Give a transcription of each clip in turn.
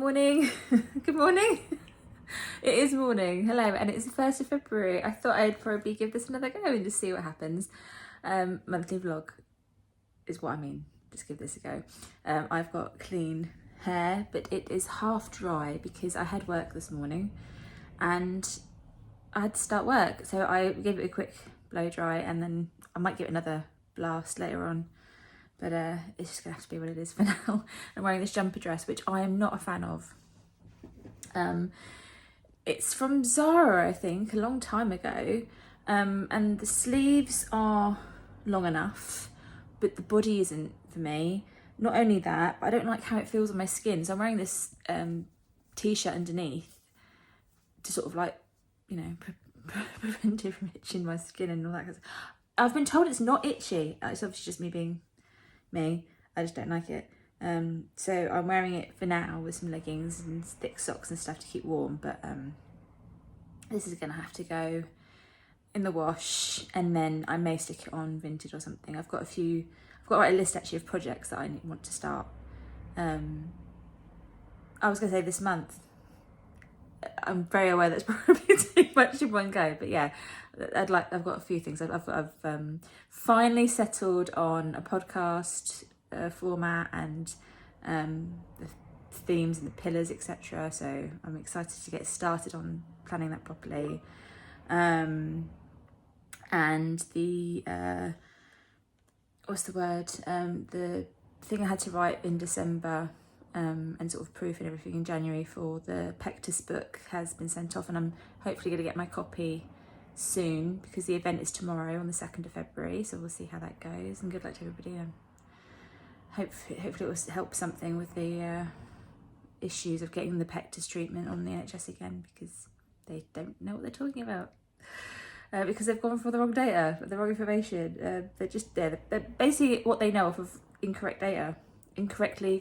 morning. Good morning. It is morning. Hello, and it's the 1st of February. I thought I'd probably give this another go and just see what happens. Monthly vlog is what I mean. Just give this a go. I've got clean hair, but it is half dry because I had work this morning and I had to start work. So I gave it a quick blow dry and then I might give it another blast later on. But it's just gonna have to be what it is for now. I'm wearing this jumper dress, which I am not a fan of. It's from Zara, I think, a long time ago. And the sleeves are long enough, but the body isn't for me. Not only that, but I don't like how it feels on my skin. So I'm wearing this t-shirt underneath to sort of like, you know, prevent it from itching my skin and all that. I've been told it's not itchy. It's obviously just me being me. I just don't like it. So I'm wearing it for now with some leggings and thick socks and stuff to keep warm, but this is gonna have to go in the wash and then I may stick it on Vintage or something. I've got to write a list actually of projects that I want to start. I was gonna say this month. I'm very aware that's probably too much in one go, but yeah, I've got a few things. I've finally settled on a podcast format and the themes and the pillars, etc. So I'm excited to get started on planning that properly. And the what's the word? The thing I had to write in December. And sort of proof and everything in January for the Pectus book has been sent off, and I'm hopefully going to get my copy soon because the event is tomorrow on the 2nd of February, so we'll see how that goes, and good luck to everybody, and hopefully it will help something with the issues of getting the Pectus treatment on the NHS again, because they don't know what they're talking about. Because they've gone for the wrong data, the wrong information. They're basically what they know off of incorrect data. Incorrectly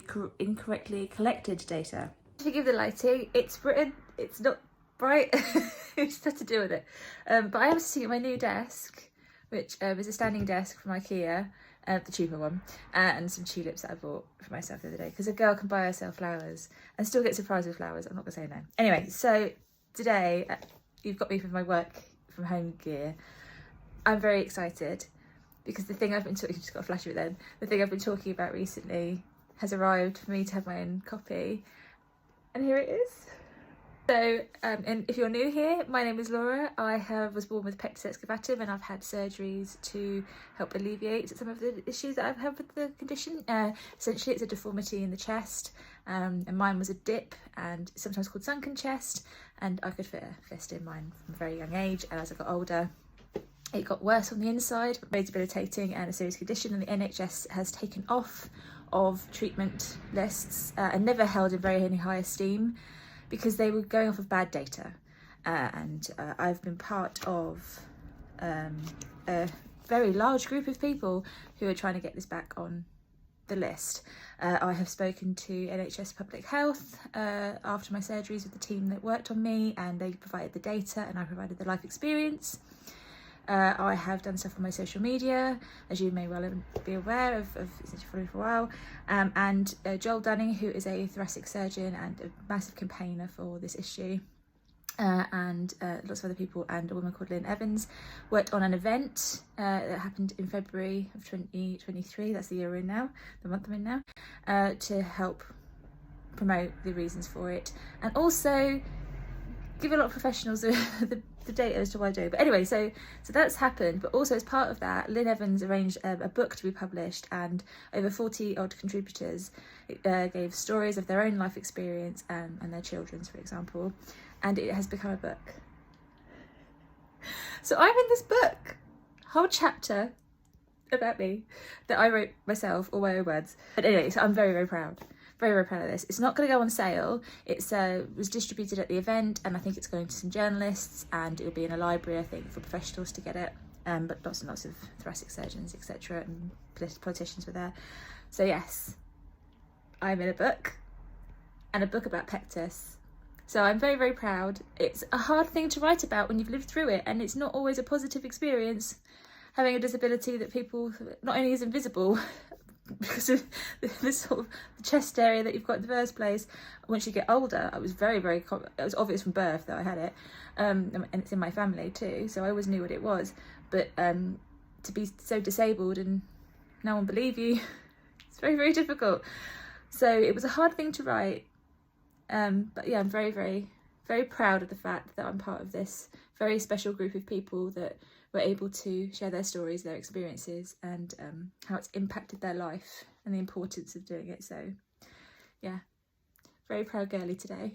collected data. Forgive the lighting, it's written, it's not bright. We just have to deal with it. But I am sitting at my new desk, which is a standing desk from Hiya, the cheaper one, and some tulips that I bought for myself the other day, because a girl can buy herself flowers and still get surprised with flowers. I'm not gonna say no. Anyway, so today you've got me for my work from home gear. I'm very excited, because the thing I've been talking, just got a flash of it then, the thing I've been talking about recently has arrived for me to have my own copy, and here it is. So, and if you're new here, my name is Laura. I was born with Pectus Excavatum, and I've had surgeries to help alleviate some of the issues that I've had with the condition. Essentially, it's a deformity in the chest, and mine was a dip, and sometimes called sunken chest, and I could fit a fist in mine from a very young age, and as I got older, it got worse on the inside, very debilitating and a serious condition, and the NHS has taken off of treatment lists and never held in very any high esteem because they were going off of bad data. And I've been part of a very large group of people who are trying to get this back on the list. I have spoken to NHS Public Health after my surgeries with the team that worked on me, and they provided the data and I provided the life experience. I have done stuff on my social media, as you may well be aware of since you've followed me for a while, and Joel Dunning, who is a thoracic surgeon and a massive campaigner for this issue, and lots of other people, and a woman called Lynn Evans, worked on an event that happened in February of 2023, that's the year we're in now, the month I'm in now, to help promote the reasons for it, and also give a lot of professionals the data as to what I do. But anyway, so that's happened, but also as part of that, Lynn Evans arranged a book to be published, and over 40 odd contributors gave stories of their own life experience and their children's, for example, and it has become a book. So I'm in this book, whole chapter about me that I wrote myself, all my own words. But anyway, so I'm very, very proud. Very, very proud of this. It's not going to go on sale. It's was distributed at the event, and I think it's going to some journalists, and it'll be in a library, I think, for professionals to get it. But lots and lots of thoracic surgeons, etc., and politicians were there. So yes, I'm in a book, and a book about Pectus. So I'm very, very proud. It's a hard thing to write about when you've lived through it, and it's not always a positive experience, having a disability that people, not only is invisible, because of the sort of the chest area that you've got in the first place. Once you get older, I was it was obvious from birth that I had it, and it's in my family too, so I always knew what it was. But to be so disabled and no one believe you, it's very, very difficult. So it was a hard thing to write, but yeah, I'm very, very, very proud of the fact that I'm part of this very special group of people that were able to share their stories, their experiences, and how it's impacted their life and the importance of doing it. So yeah, very proud girly today.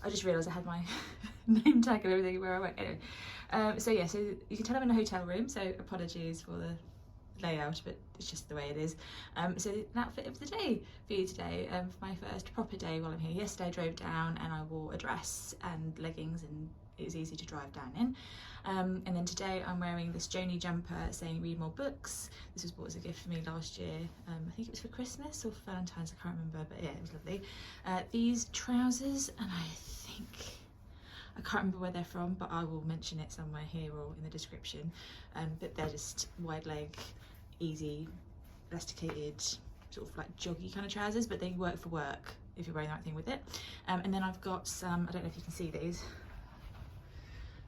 I just realised I had my name tag and everything where I went. Anyway, so yeah, so you can tell I'm in a hotel room, so apologies for the layout, but it's just the way it is. So the outfit of the day for you today, for my first proper day while I'm here. Yesterday I drove down and I wore a dress and leggings, and it was easy to drive down in. And then today I'm wearing this Joni jumper saying read more books. This was bought as a gift for me last year. I think it was for Christmas or for Valentine's, I can't remember, but yeah, it was lovely. These trousers, and I can't remember where they're from, but I will mention it somewhere here or in the description. But they're just wide leg, easy, elasticated, sort of like joggy kind of trousers, but they work for work if you're wearing the right thing with it. And then I've got some, I don't know if you can see these.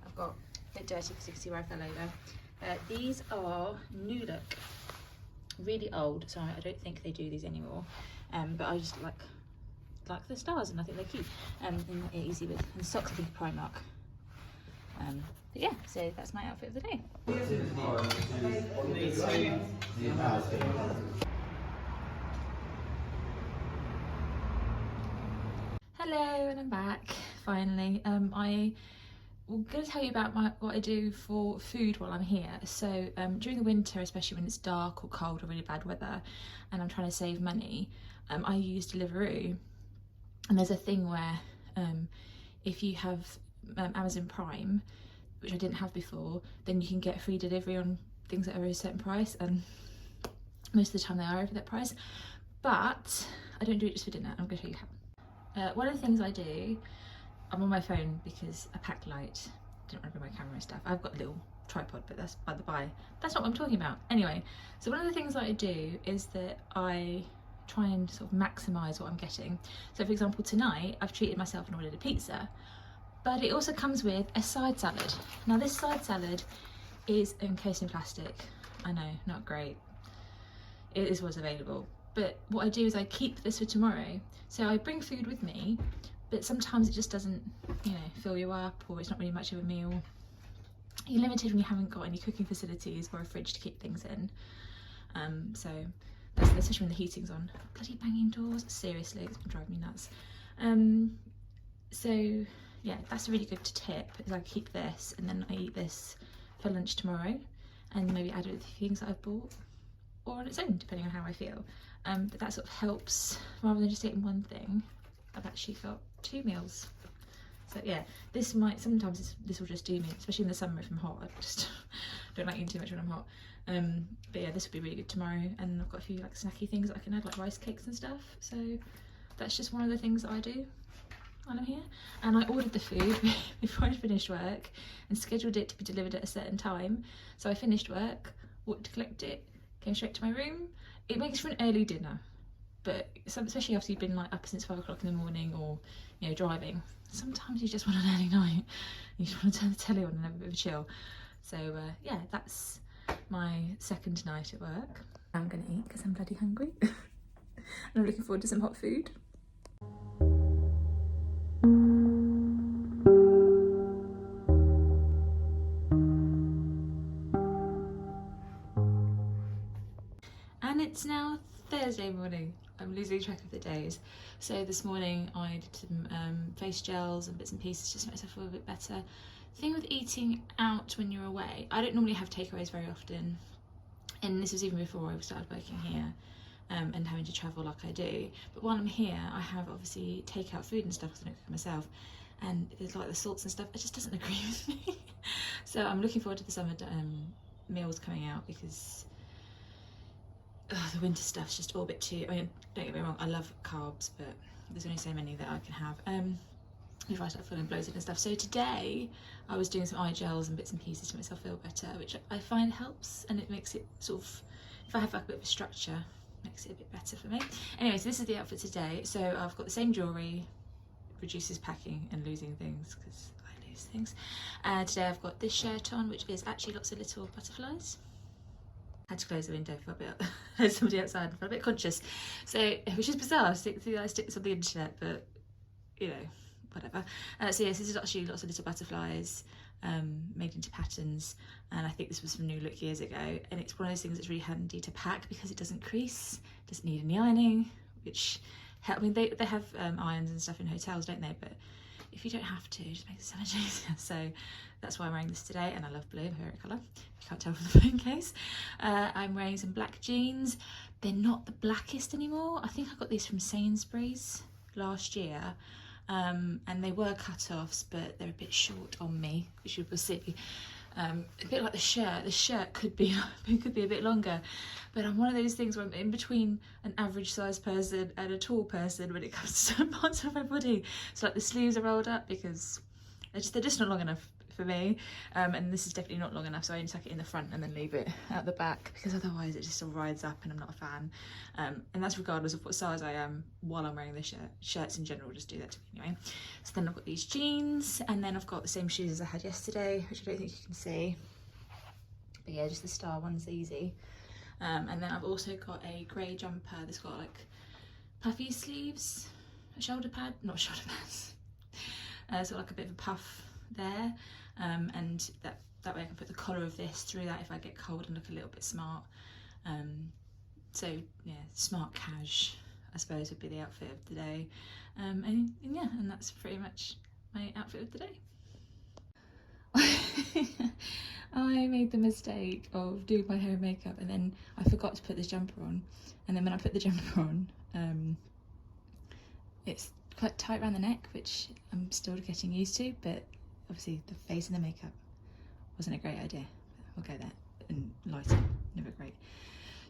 I've got a bit dirty because you can see where I fell over. These are New Look, really old, so I don't think they do these anymore. But I just like the stars, and I think they're cute. And they're easy with, and socks I think are Primark. But yeah, so that's my outfit of the day. Hello, and I'm back finally. I'm going to tell you about what I do for food while I'm here. So during the winter, especially when it's dark or cold or really bad weather and I'm trying to save money, I use Deliveroo. And there's a thing where if you have Amazon Prime, which I didn't have before, then you can get free delivery on things that are a certain price, and most of the time they are over that price. But I don't do it just for dinner. I'm going to show you how. One of the things I do, I'm on my phone because I pack light. Didn't want to bring my camera and stuff. I've got a little tripod, but that's by the by. That's not what I'm talking about. Anyway, so one of the things that I do is that I try and sort of maximise what I'm getting. So for example, tonight I've treated myself and ordered a pizza, But it also comes with a side salad. Now this side salad is encased in plastic. I know, not great. It is what's available. But what I do is I keep this for tomorrow. So I bring food with me, but sometimes it just doesn't, you know, fill you up, or it's not really much of a meal. You're limited when you haven't got any cooking facilities or a fridge to keep things in. So that's, especially when the heating's on. Bloody banging doors, seriously, it's been driving me nuts. So yeah, that's a really good tip, is I keep this and then I eat this for lunch tomorrow, and maybe add it with the things that I've bought, or on its own, depending on how I feel. But that sort of helps, rather than just eating one thing, I've actually got 2 meals. So yeah, this might, sometimes this will just do me, especially in the summer if I'm hot. I just don't like eating too much when I'm hot. But yeah, this will be really good tomorrow, and I've got a few like snacky things that I can add, like rice cakes and stuff. So that's just one of the things that I do while I'm here. And I ordered the food before I finished work and scheduled it to be delivered at a certain time. So I finished work, walked to collect it, came straight to my room. It makes for an early dinner, but especially after you've been like up since 5 o'clock in the morning, or you know, driving, sometimes you just want an early night. You just want to turn the telly on and have a bit of a chill. So yeah, that's my second night at work. I'm gonna eat because I'm bloody hungry. And I'm looking forward to some hot food. And it's now Thursday morning. I'm losing track of the days. So this morning I did some face gels and bits and pieces just to make myself feel a bit better. The thing with eating out when you're away, I don't normally have takeaways very often, and this was even before I started working here and having to travel like I do. But while I'm here, I have obviously takeout food and stuff because I don't cook myself, and there's like the salts and stuff, it just doesn't agree with me. So I'm looking forward to the summer meals coming out, because the winter stuff's just all a bit too, I mean, don't get me wrong, I love carbs, but there's only so many that I can have before I start feeling bloated and stuff. So today I was doing some eye gels and bits and pieces to make myself feel better, which I find helps, and it makes it sort of, if I have like a bit of a structure, makes it a bit better for me. Anyway, so this is the outfit today. So I've got the same jewellery, reduces packing and losing things, because I lose things. Today I've got this shirt on, which is actually lots of little butterflies. Had to close the window for a bit. There's somebody outside, I felt a bit conscious. So, which is bizarre, I stick this on the internet, but you know, whatever. So yes, this is actually lots of little butterflies made into patterns, and I think this was from New Look years ago, and it's one of those things that's really handy to pack because it doesn't crease, doesn't need any ironing, which help. I mean, they have irons and stuff in hotels, don't they? But if you don't have to, it just makes it so much easier. So that's why I'm wearing this today, and I love blue, my favourite colour. You can't tell from the phone case. I'm wearing some black jeans. They're not the blackest anymore. I think I got these from Sainsbury's last year, and they were cut-offs, but they're a bit short on me, which you will see. A bit like the shirt. The shirt could be a bit longer, but I'm one of those things where I'm in between an average sized person and a tall person when it comes to certain parts of my body. So like the sleeves are rolled up because they're just not long enough for me, and this is definitely not long enough, so I only tuck it in the front and then leave it at the back, because otherwise it just all rides up and I'm not a fan. And that's regardless of what size I am while I'm wearing the shirt. Shirts in general just do that to me anyway. So then I've got these jeans, and then I've got the same shoes as I had yesterday, which I don't think you can see, but yeah, just the star one's easy. And then I've also got a grey jumper that's got like puffy sleeves, a shoulder pad, not shoulder pads, so like a bit of a puff there, and that way I can put the collar of this through that if I get cold and look a little bit smart. So yeah, smart cash, I suppose, would be the outfit of the day. And yeah, and that's pretty much my outfit of the day. I made the mistake of doing my hair and makeup, and then I forgot to put this jumper on, and then when I put the jumper on, it's quite tight around the neck, which I'm still getting used to, but obviously the face and the makeup wasn't a great idea. We'll go there. And lighting, never great.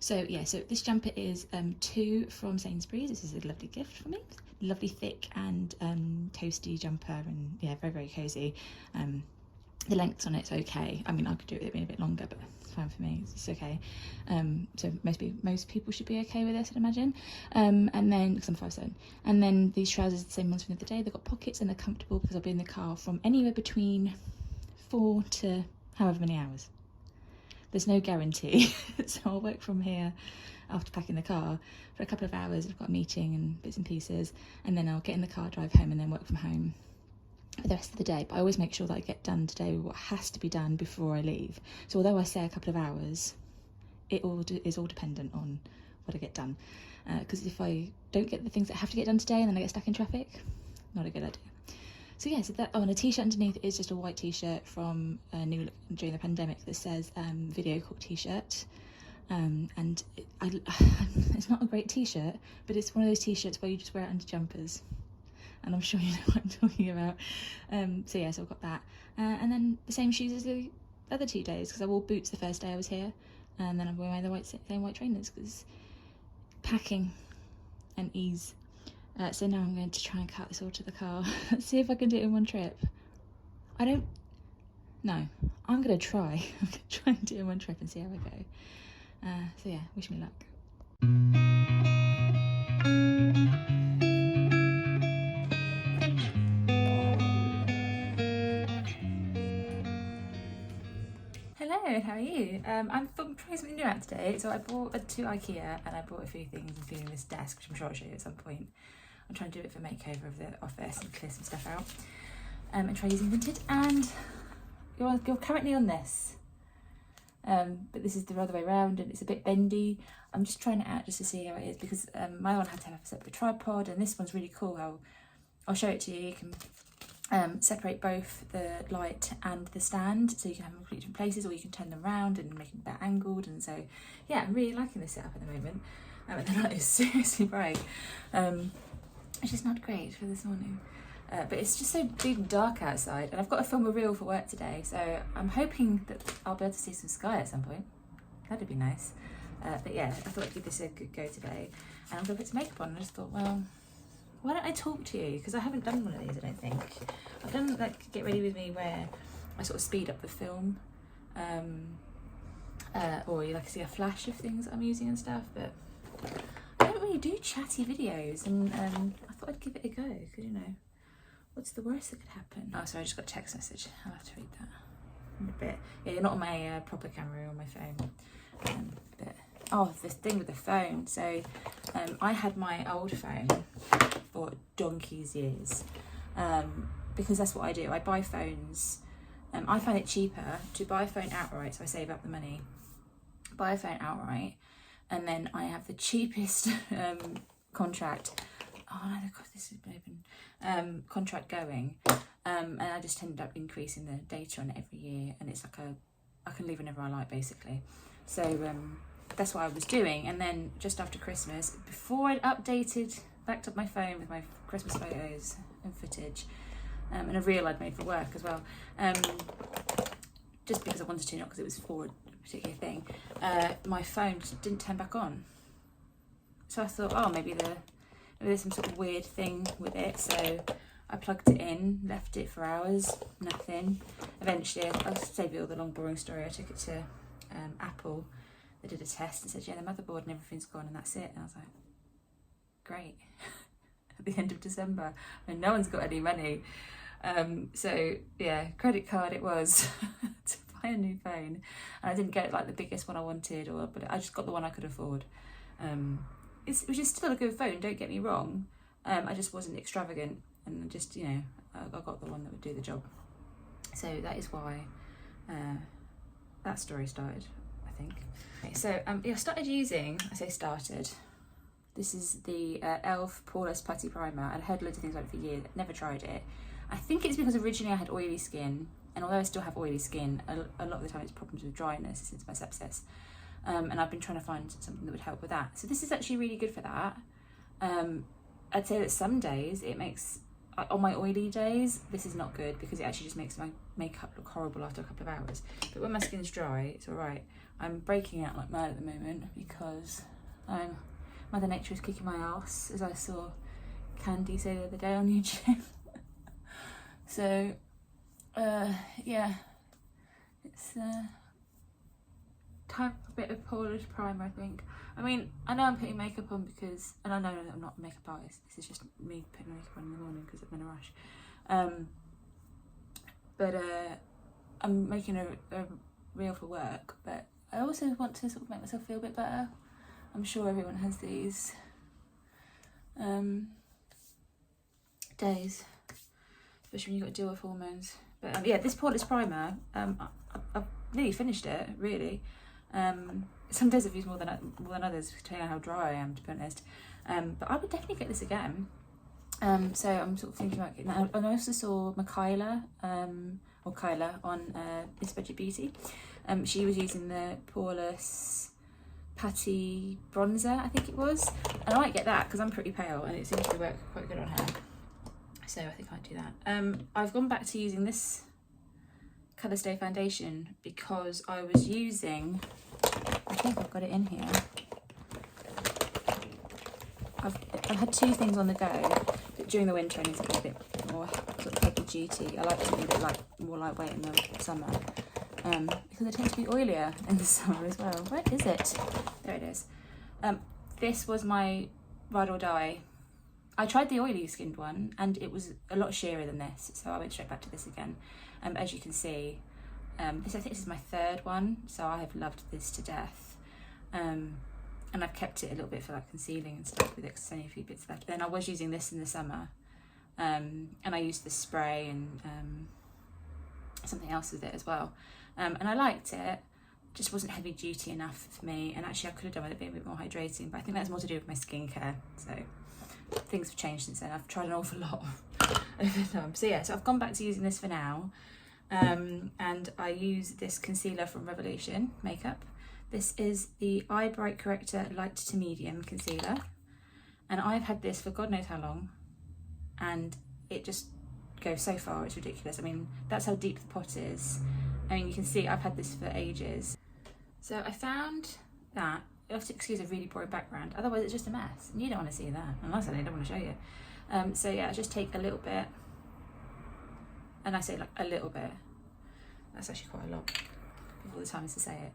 So yeah, so this jumper is 2 from Sainsbury's. This is a lovely gift for me. Lovely thick and toasty jumper, and yeah, very, very cozy. The length on it's okay. I mean, I could do it a bit longer, but it's fine for me. It's okay. So most people should be okay with this, I'd imagine. And then, because I'm 5'7", and then these trousers are the same ones from the other day. They've got pockets and they're comfortable because I'll be in the car from anywhere between 4 to however many hours. There's no guarantee. So I'll work from here after packing the car for a couple of hours. I've got a meeting and bits and pieces, and then I'll get in the car, drive home, and then work from home for the rest of the day. But I always make sure that I get done today what has to be done before I leave. So although I say a couple of hours, it all is all dependent on what I get done. Because if I don't get the things that have to get done today and then I get stuck in traffic, not a good idea. So yeah, so that, and a t-shirt underneath is just a white t-shirt from a New Look during the pandemic that says video call t-shirt. And it's not a great t-shirt, but it's one of those t-shirts where you just wear it under jumpers. And I'm sure you know what I'm talking about. So yeah, so I've got that. And then the same shoes as the other 2 days, because I wore boots the first day I was here, and then I'm wearing the same white trainers, because packing and ease. So now I'm going to try and cut this all to the car. See if I can do it in one trip. I'm going to try. I'm going to try and do it in one trip and see how I go. So yeah, wish me luck. Hello, how are you? I'm trying something new out today. So I bought to Ikea and I bought a few things, including this desk, which I'm sure I'll show you at some point. I'm trying to do it for makeover of the office and clear some stuff out. And try using Vinted. And you're currently on this. But this is the other way around and it's a bit bendy. I'm just trying it out just to see how it is, because my one had to have a separate tripod, and this one's really cool. How I'll show it to you. You can separate both the light and the stand, so you can have them in different places, or you can turn them around and make them better angled. And so yeah, I'm really liking this setup at the moment. And the light is seriously bright, which is not great for this morning. But it's just so big and dark outside, and I've got to film a reel for work today, so I'm hoping that I'll be able to see some sky at some point. That'd be nice. But yeah, I thought I'd give this a good go today, and I'm going to put some makeup on. And I just thought, well, why don't I talk to you? Because I haven't done one of these, I don't think. I've done like Get Ready With Me, where I sort of speed up the film, or you like see a flash of things that I'm using and stuff, but I don't really do chatty videos, and I thought I'd give it a go, because, you know, what's the worst that could happen? Oh, sorry, I just got a text message. I'll have to read that in a bit. Yeah, you're not on my proper camera, on my phone. But oh, this thing with the phone. So I had my old phone for donkey's years, because that's what I do. I buy phones. I find it cheaper to buy a phone outright, so I save up the money. Buy a phone outright, and then I have the cheapest contract. Oh no, God, this has been open. Contract going, and I just ended up increasing the data on it every year, and it's like I can leave whenever I like, basically. So that's what I was doing. And then just after Christmas, before I'd backed up my phone with my Christmas photos and footage, and a reel I'd made for work as well, just because I wanted to, not because it was for a particular thing, my phone just didn't turn back on. So I thought, oh, maybe there's some sort of weird thing with it. So I plugged it in, left it for hours, nothing. Eventually, I'll save you all the long boring story. I took it to Apple. They did a test and said, yeah, the motherboard and everything's gone, and that's it. And I was like, great. At the end of December, and no one's got any money. So yeah, credit card it was to buy a new phone. And I didn't get like the biggest one I wanted, but I just got the one I could afford. Which is still a good phone, don't get me wrong. I just wasn't extravagant, and just, you know, I got the one that would do the job. So that is why that story started, I think. Okay, so I started using, this is the e.l.f. Poreless Putty Primer. I'd heard loads of things about it for years, never tried it. I think it's because originally I had oily skin, and although I still have oily skin, a lot of the time it's problems with dryness since my sepsis. And I've been trying to find something that would help with that. So this is actually really good for that. I'd say that some days it makes, on my oily days, this is not good, because it actually just makes my makeup look horrible after a couple of hours. But when my skin's dry, it's all right. I'm breaking out like mad at the moment, because Mother Nature is kicking my ass, as I saw Candy say the other day on YouTube. So, yeah, It's time for a bit of polish primer, I think. I mean, I know I'm putting makeup on because, and I know that I'm not a makeup artist, this is just me putting makeup on in the morning because I'm in a rush. But I'm making a reel for work, but I also want to sort of make myself feel a bit better. I'm sure everyone has these days, especially when you've got to deal with hormones. But yeah, this poreless primer, I've nearly finished it, really. Some days I've used more than others, depending on how dry I am, to be honest. But I would definitely get this again. So I'm sort of thinking about getting that. And I also saw Kyla on Miss Budget Beauty. She was using the poreless Patty bronzer, I think it was. And I might get that because I'm pretty pale and it seems to work quite good on her. So I think I'd do that. I've gone back to using this Colour Stay foundation because I was using, I think I've got it in here. I've had two things on the go, but during the winter I need to be a bit more sort of heavy duty. I like to be a bit more lightweight in the summer, because I tend to be oilier in the summer as well. Where is it? There it is. This was my ride or die. I tried the oily skinned one and it was a lot sheerer than this, so I went straight back to this again. As you can see, I think this is my third one, so I have loved this to death. And I've kept it a little bit for like concealing and stuff with it because there's only a few bits left. Then I was using this in the summer, and I used the spray and something else with it as well. And I liked it, just wasn't heavy duty enough for me. And actually I could have done with it being a bit more hydrating, but I think that's more to do with my skincare. So things have changed since then. I've tried an awful lot over time. So yeah, so I've gone back to using this for now. And I use this concealer from Revolution Makeup. This is the Eye Bright Corrector Light to Medium Concealer. And I've had this for God knows how long. And it just goes so far, it's ridiculous. I mean, that's how deep the pot is. I mean, you can see I've had this for ages. So I found that, you have to excuse a really boring background, otherwise it's just a mess. And you don't want to see that, unless I don't want to show you. So yeah, I just take a little bit. And I say like a little bit. That's actually quite a lot. All the time is to say it.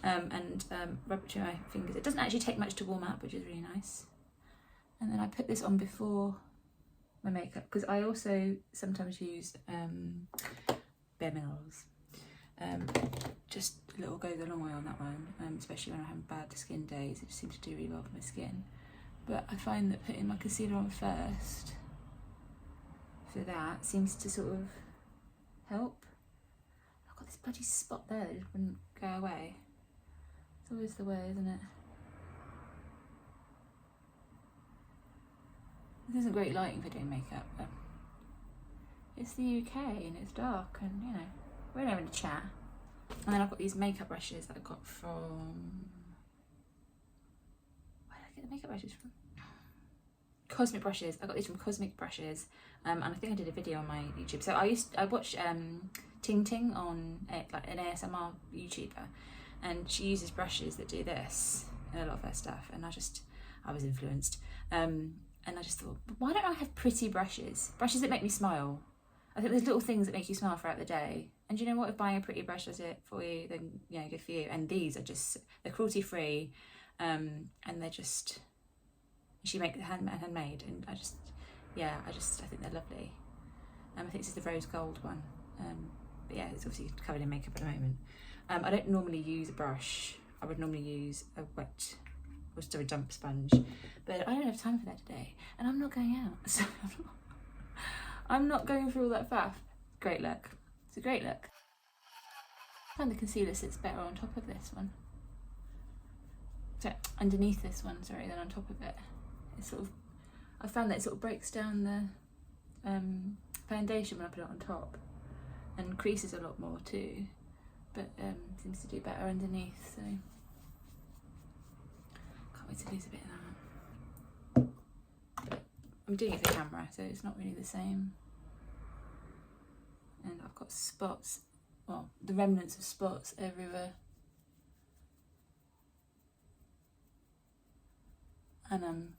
And rub it through my fingers. It doesn't actually take much to warm up, which is really nice. And then I put this on before my makeup because I also sometimes use bare minerals. Just a little goes a long way on that one, especially when I'm having bad skin days. It just seems to do really well for my skin. But I find that putting my concealer on first for that seems to sort of help. I've got this bloody spot there that just wouldn't go away. It's always the way, isn't it? This isn't great lighting for doing makeup, but it's the UK and it's dark and, you know, we're having a chat. And then I've got these makeup brushes that I got from... Where did I get the makeup brushes from? Cosmic Brushes. I got these from Cosmic Brushes, and I think I did a video on my YouTube. So I watched Ting Ting on like an ASMR YouTuber, and she uses brushes that do this in a lot of her stuff, and I was influenced, and I just thought, why don't I have pretty brushes that make me smile? I think there's little things that make you smile throughout the day, and you know what, if buying a pretty brush does it for you, then you know, good for you. And these are just, they're cruelty free, and they're just, she makes it handmade, and I think they're lovely. I think this is the rose gold one, but yeah, it's obviously covered in makeup at the moment. I don't normally use a brush. I would normally use a damp sponge, but I don't have time for that today, and I'm not going out, so I'm not going through all that faff. Great look. It's a great look. I find the concealer sits better on top of this one. So underneath this one, sorry, than on top of it. It's sort of, I found that it sort of breaks down the foundation when I put it on top, and creases a lot more too, but seems to do better underneath, so can't wait to lose a bit of that. But I'm doing it for camera, so it's not really the same. And I've got spots, well, the remnants of spots everywhere. And I'm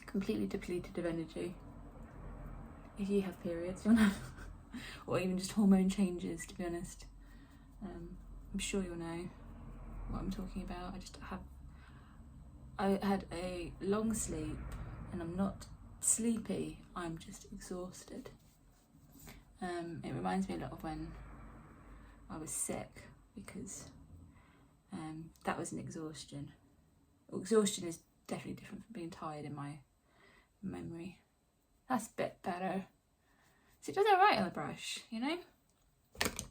completely depleted of energy. If you have periods, or even just hormone changes, to be honest. I'm sure you'll know what I'm talking about. I had a long sleep, and I'm not sleepy, I'm just exhausted. It reminds me a lot of when I was sick, because that was an exhaustion. Exhaustion is definitely different from being tired in my memory. That's a bit better. So it does alright on the brush, you know?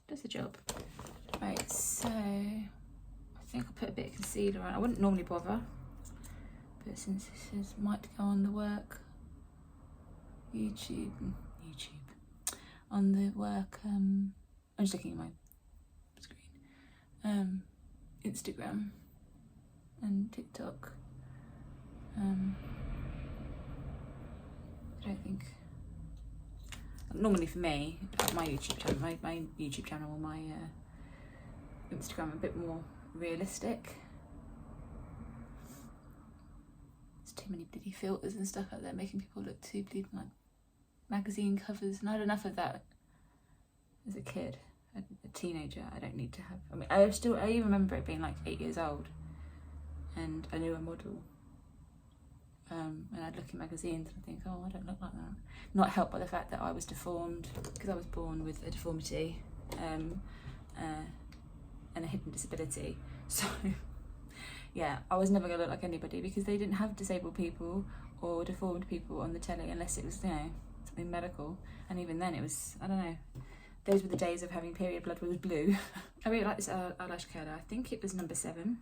Does the job. Right, so I think I'll put a bit of concealer on. I wouldn't normally bother, but since this might go on the work YouTube, on the work, I'm just looking at my screen, Instagram and TikTok. I don't think, normally for me, my YouTube channel, my YouTube channel, my Instagram, a bit more realistic. There's too many bloody filters and stuff out there making people look too bleeding like magazine covers, and I had enough of that as a kid, a teenager. I don't need to have, I mean, I even remember it being like 8 years old, and I knew a model, and I'd look in magazines and think, oh, I don't look like that. Not helped by the fact that I was deformed, because I was born with a deformity, and a hidden disability. So yeah, I was never gonna look like anybody, because they didn't have disabled people or deformed people on the telly unless it was, you know, something medical. And even then it was, I don't know, those were the days of having period blood was blue. I really like this eyelash curler. I think it was number 7.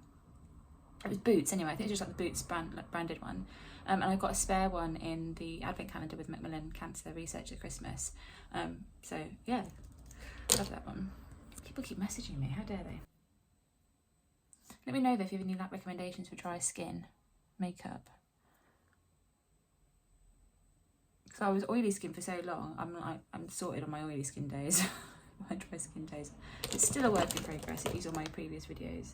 It was Boots anyway. I think it was just like the Boots branded one. And I got a spare one in the advent calendar with Macmillan Cancer Research at Christmas. So yeah, love that one. People keep messaging me, how dare they? Let me know though if you have any like recommendations for dry skin makeup. Because I was oily skin for so long, I'm sorted on my oily skin days, my dry skin days. It's still a work in progress. It used all my previous videos.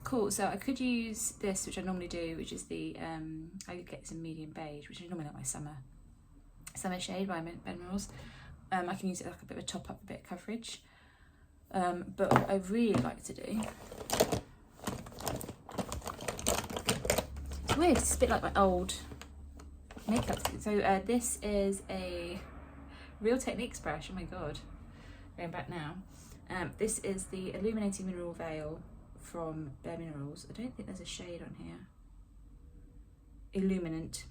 Cool, so I could use this, which I normally do, which is the, I could get this in medium beige, which is normally like my summer shade by Ben Minerals. I can use it like a bit of a top up, a bit of coverage. But what I really like to do, it's weird, it's a bit like my old makeup. So this is a Real Techniques brush, oh my god, going back now. This is the Illuminating Mineral Veil from Bare Minerals. I don't think there's a shade on here. Illuminating.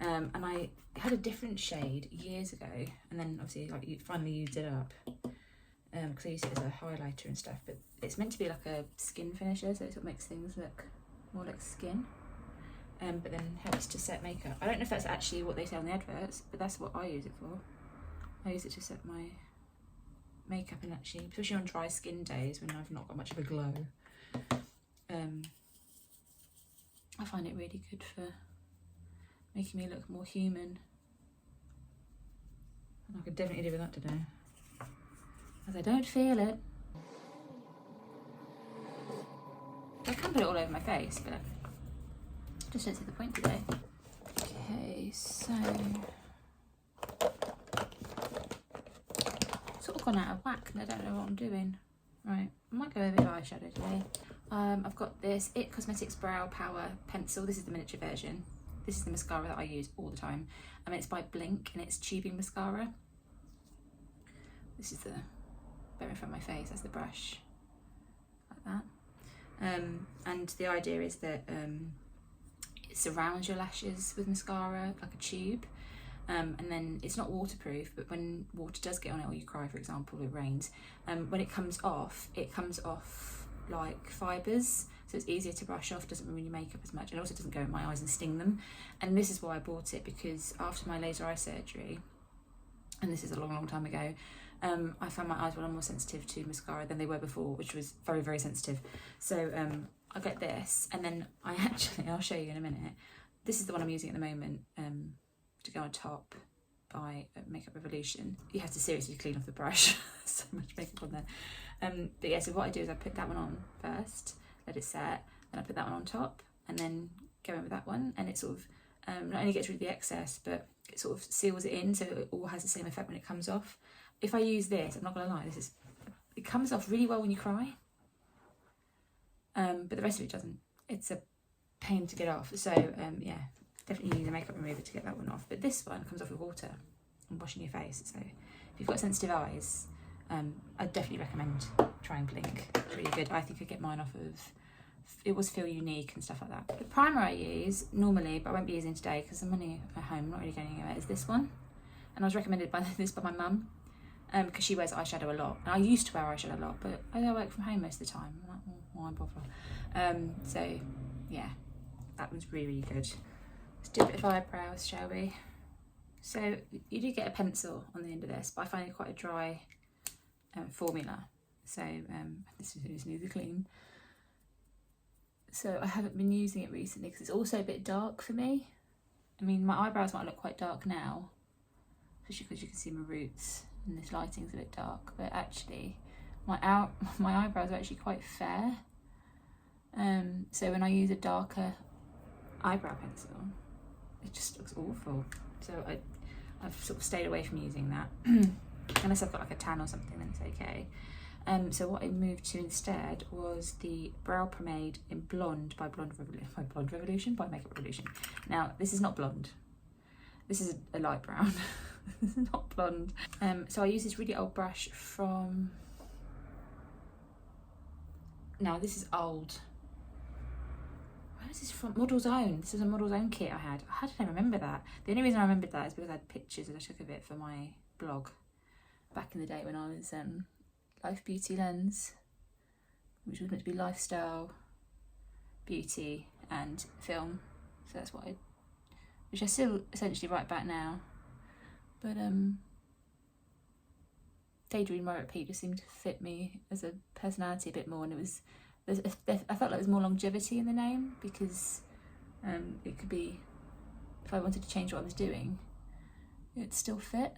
And I had a different shade years ago, and then obviously like you finally used it up, because I used it as a highlighter and stuff, but it's meant to be like a skin finisher, so it sort of makes things look more like skin, but then helps to set makeup. I don't know if that's actually what they say on the adverts, but that's what I use it for. I use it to set my makeup, and actually, especially on dry skin days when I've not got much of a glow, I find it really good for making me look more human. And I could definitely do with that today, as I don't feel it. I can put it all over my face, but I just don't see the point today. Okay, so sort of gone out of whack and I don't know what I'm doing. Right, I might go over a bit of eyeshadow today. I've got this IT Cosmetics Brow Power Pencil. This is the miniature version. This is the mascara that I use all the time. I mean, it's by Blink and it's tubing mascara. This is the better in front of my face. That's the brush, like that. And the idea is that it surrounds your lashes with mascara like a tube. And then it's not waterproof, but when water does get on it, or you cry, for example, or it rains, when it comes off like fibres, so it's easier to brush off, doesn't ruin your makeup as much, and also doesn't go in my eyes and sting them. And this is why I bought it, because after my laser eye surgery, and this is a long time ago, I found my eyes were a lot more sensitive to mascara than they were before, which was very, very sensitive. So I get this, and then I'll show you in a minute. This is the one I'm using at the moment, to go on top by Makeup Revolution. You have to seriously clean off the brush. So much makeup on there. But yeah, so what I do is I put that one on first, let it set, then I put that one on top, and then go in with that one, and it sort of not only gets rid of the excess, but it sort of seals it in, so it all has the same effect when it comes off. if I use this, I'm not gonna lie, it comes off really well when you cry, but the rest of it doesn't. It's a pain to get off. So yeah, definitely use a makeup remover to get that one off. But this one comes off with water and washing your face. So if you've got sensitive eyes, I definitely recommend trying Blink. It's really good. I think I get mine off of, it was Feel Unique and stuff like that. The primer I use normally, but I won't be using today because I'm only at home, I'm not really going anywhere, is this one. And I was recommended by my mum, because she wears eyeshadow a lot. And I used to wear eyeshadow a lot, but I work from home most of the time. I'm like, why bother? So yeah, that was really, really good. Let's do a bit of eyebrows, shall we? So you do get a pencil on the end of this, but I find it quite a dry formula. So this is Smooth and Clean. So I haven't been using it recently because it's also a bit dark for me. I mean, my eyebrows might look quite dark now, especially because you can see my roots and this lighting's a bit dark, but actually my eyebrows are actually quite fair. So when I use a darker eyebrow pencil, it just looks awful. So I've sort of stayed away from using that. Unless I've got like a tan or something, then it's okay. So what I moved to instead was the brow pomade in Blonde by Makeup Revolution. Now this is not blonde. This is a light brown. This is not blonde. So I use this really old brush from. Now this is old. Where is this from? Model's Own. This is a Model's Own kit I had. How did I remember that? The only reason I remembered that is because I had pictures that I took of it for my blog back in the day when I was Life Beauty Lens, which was meant to be lifestyle, beauty and film. So that's what which I still essentially write back now. But Daydream Where It Peaked just seemed to fit me as a personality a bit more, and I felt like there was more longevity in the name, because it could be, if I wanted to change what I was doing, it'd still fit.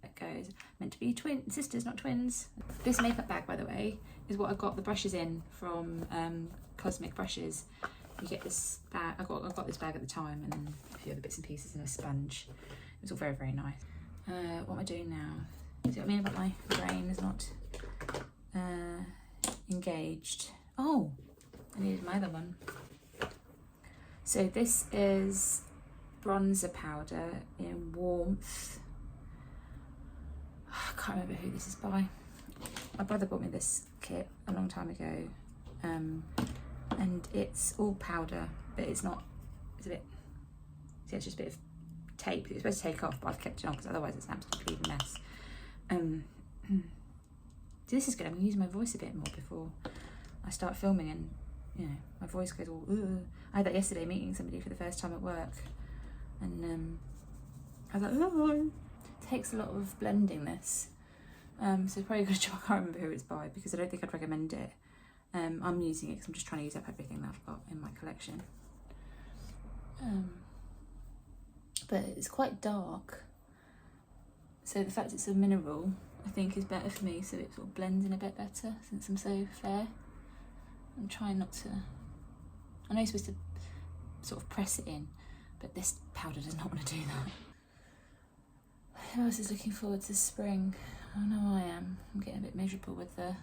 It goes, meant to be sisters, not twins. This makeup bag, by the way, is what I got the brushes in from Cosmic Brushes. You get this bag, I got this bag at the time, and then a few other bits and pieces and a sponge. It was all very, very nice. What am I doing now? See what I mean about my brain is not engaged. Oh, I needed my other one. So this is bronzer powder in Warmth. I can't remember who this is by. My brother bought me this kit a long time ago, and it's all powder, but it's not, it's a bit, see, it's just a bit of tape. It's supposed to take off, but I've kept it on because otherwise it's an absolute mess. This is good. I'm going to use my voice a bit more before I start filming, and you know, my voice goes all ugh. I had that yesterday, meeting somebody for the first time at work, and I was like, oh, it takes a lot of blending this, so it's probably a good job I can't remember who it's by, because I don't think I'd recommend it. I'm using it because I'm just trying to use up everything that I've got in my collection, but it's quite dark, so the fact it's a mineral I think is better for me, so it sort of blends in a bit better since I'm so fair. I'm trying not to, I know you're supposed to sort of press it in, but this powder does not want to do that. Who else is looking forward to spring? I know I am. I'm getting a bit miserable with the,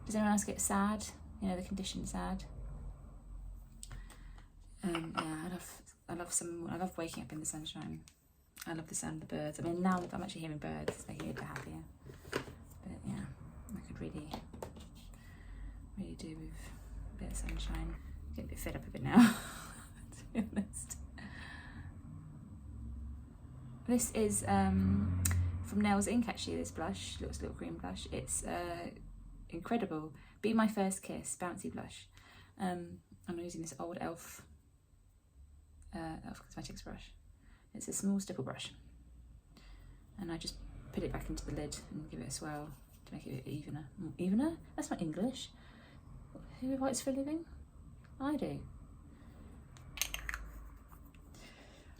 does anyone else get sad? You know, the condition sad? Yeah, I love waking up in the sunshine. I love the sound of the birds. I mean, now that I'm actually hearing birds, it's making me a bit happier. But yeah, I could really do with a bit of sunshine. I'm getting a bit fed up of it now, to be honest. This is from Nails Inc, actually, this blush, little cream blush. It's incredible. Be My First Kiss bouncy blush. I'm using this old Elf Cosmetics brush. It's a small stipple brush, and I just put it back into the lid and give it a swirl to make it a bit evener. Evener? That's not English. Who writes for a living? I do.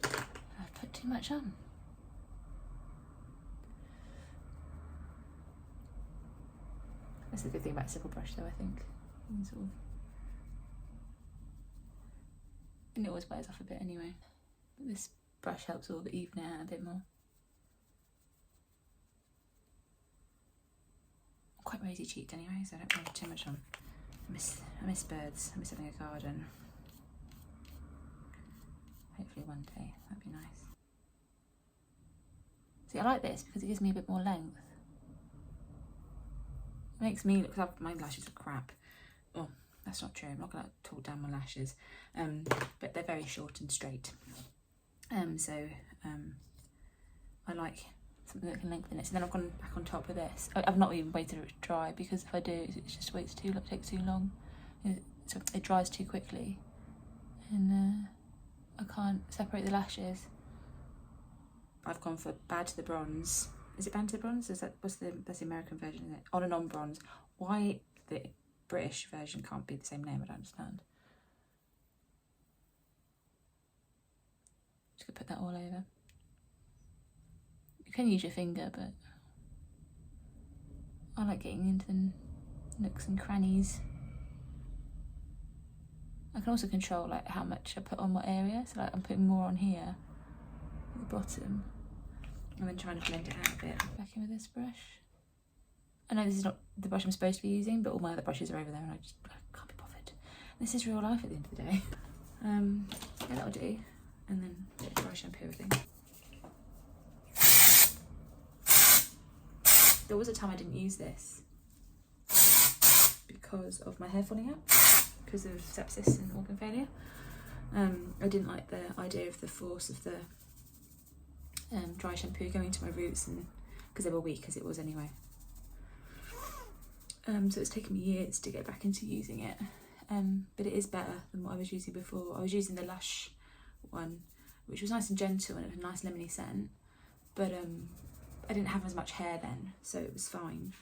I've put too much on. That's the good thing about a stipple brush, though, I think. And it always wears off a bit anyway. But this brush helps all the even it out a bit more. crazy cheeked anyway, so I don't put too much on. I miss birds. I miss having a garden. Hopefully one day, that'd be nice. See, I like this because it gives me a bit more length. It makes me look like my lashes are crap. Oh, that's not true. I'm not going to talk down my lashes. But they're very short and straight. I like something that can lengthen it. So then I've gone back on top of this. I've not even waited for it to dry because if I do, it just takes too long. So it dries too quickly. And I can't separate the lashes. I've gone for Bad to the Bronze. Is it Bad to the Bronze? That's the American version, isn't it? On and On Bronze. Why the British version can't be the same name, I don't understand. Just gonna put that all over. You can use your finger, but I like getting into the nooks and crannies. I can also control like how much I put on what area. So like I'm putting more on here at the bottom. And then trying to blend it out a bit. Back in with this brush. I know this is not the brush I'm supposed to be using, but all my other brushes are over there and I can't be bothered. This is real life at the end of the day. Yeah, that'll do. And then a bit of dry shampoo, I think. There was a time I didn't use this because of my hair falling out, because of sepsis and organ failure. I didn't like the idea of the force of the dry shampoo going to my roots, and because they were weak as it was anyway. So it's taken me years to get back into using it, but it is better than what I was using before. I was using the Lush one, which was nice and gentle and it had a nice lemony scent, but I didn't have as much hair then, so it was fine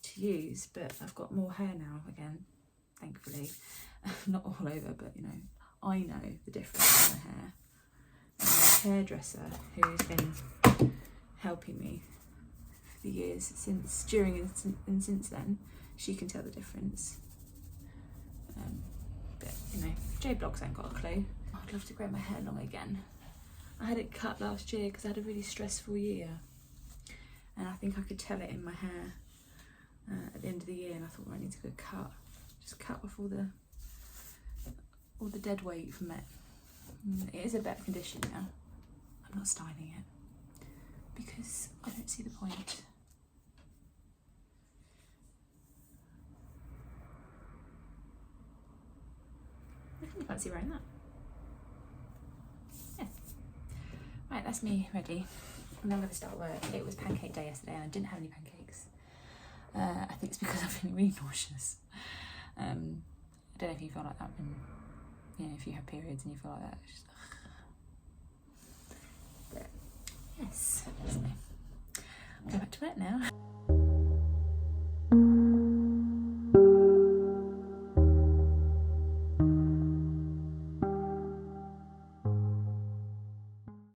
to use. But I've got more hair now again, thankfully. Not all over, but you know, I know the difference in my hair. And my hairdresser, who has been helping me for the years during and since then, she can tell the difference. But you know, J-Blogs ain't got a clue. I'd love to grow my hair long again. I had it cut last year because I had a really stressful year, and I think I could tell it in my hair at the end of the year, and I thought, well, I need to go cut. Just cut off all the dead weight from it. It is a better condition now. I'm not styling it because I don't see the point. I think I fancy wearing that. Yeah. Right, that's me ready. And then I'm going to start work. It was pancake day yesterday and I didn't have any pancakes. I think it's because I'm feeling really nauseous. I don't know if you feel like that when, you know, if you have periods and you feel like that. It's just, but yes, so I'll go back to work now.